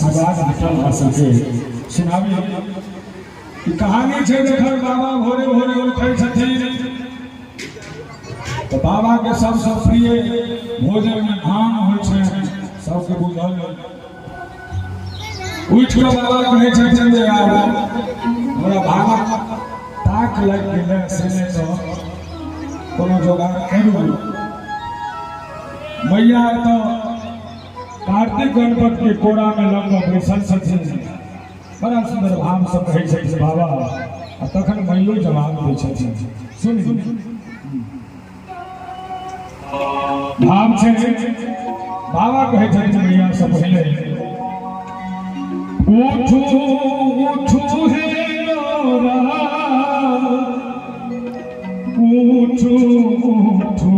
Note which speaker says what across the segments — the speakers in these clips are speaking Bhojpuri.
Speaker 1: आशीर्वाद निकल आ सके सुनाबी ई कहानी छै देखल बाबा भोरे भोरे उठै छथिन तो बाबा के सबसे प्रिय भोजन में धान होइ छै सबके बुझल उठ के बाबा कहै छथिन जे आब हमरा भागत ताक लग गेलै से नै तो कोनो जोगाड़ करू मैया तो कार्तिक गणपति के कोरा में लगभग बैसल छथिन बड़ा सुंदर भाव से कहै छथिन बाबा आ तखन मैयो जवाब दै छथिन सुन भाव छै बाबा कहै छथिन मैया से पहले उठू उठू हे नौरा उठू उठू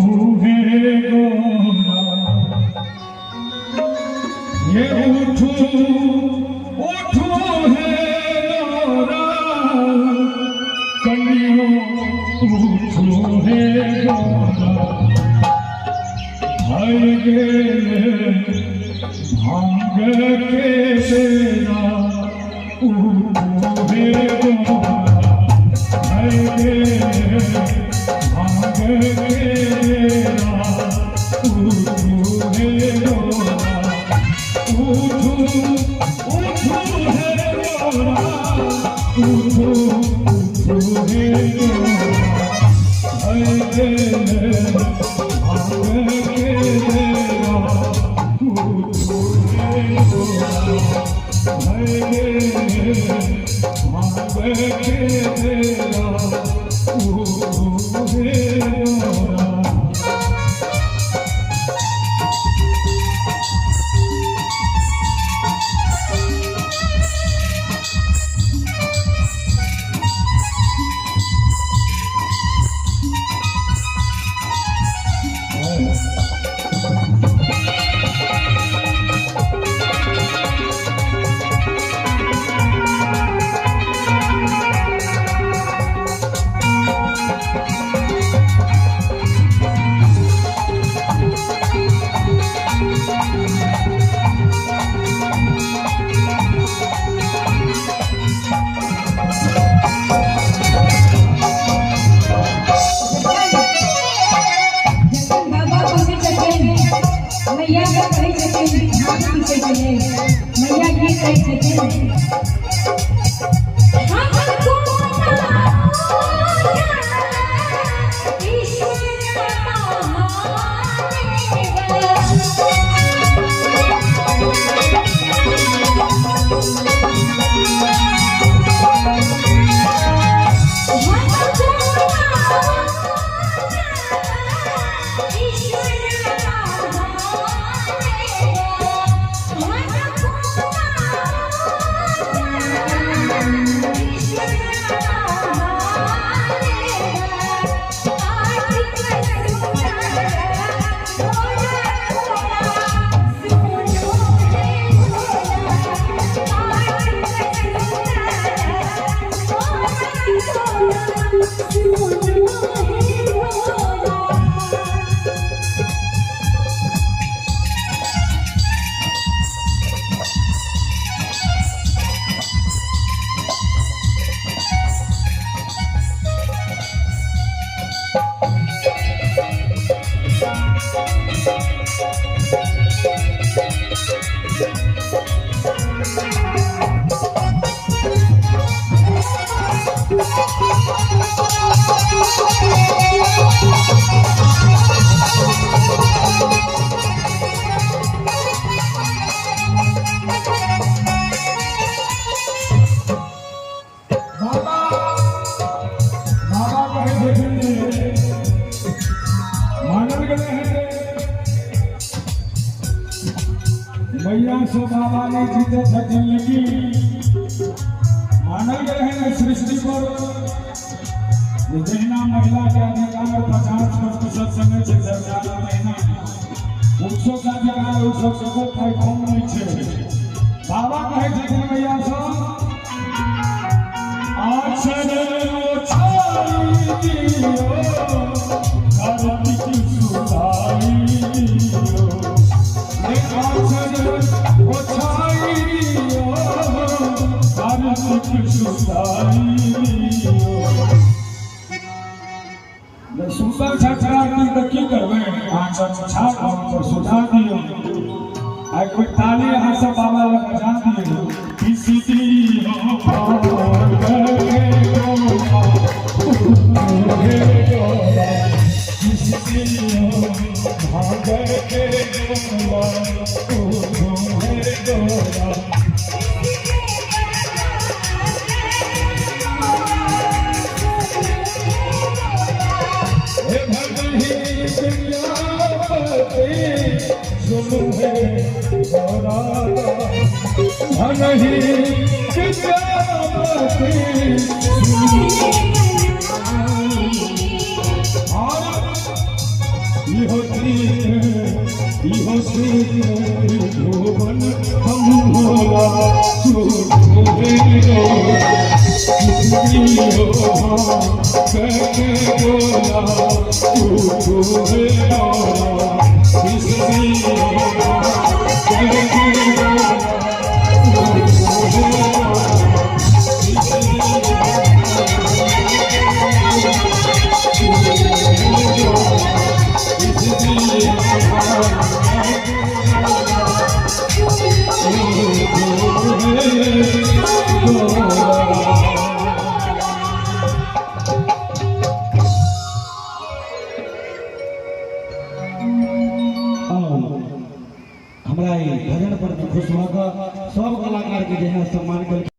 Speaker 1: हे नौरा ये उठू उठू हे नौरा कन्यो उठू हे नौरा हर गेले भांग के तेरा उठू हे नौरा हर गेले भांग के तेरा उठू हे नौरा उठू उठू हे नौरा उठू उठू हे नौरा हर गेले भांग के तेरा उठू हे नौरा हर गेले भांग के तेरा उठू हे नौरा।
Speaker 2: मैया ये कही छथिन
Speaker 1: मैया से बाबा ने जीते जिंदगी मानव गए हैं सृष्टि पर जहिना महिला के अधिकार 50% समय से सरकार महीना उत्सव का अधिकार उत्सव से कोई कम नहीं है। बाबा कहे छथिन मैया से आचर छाई दियो धरती की सुधाई दियो आचर छाई कार्तिक सुताई सुतल छछराती त की करबै आंचल छाप पर सुधा दियो आई कोई ताली यहाँ से बाबा लग बजा दियो किसी दी
Speaker 3: हमरा भजन पर खुश होकर सब कलाकार के जहाँ सम्मान कर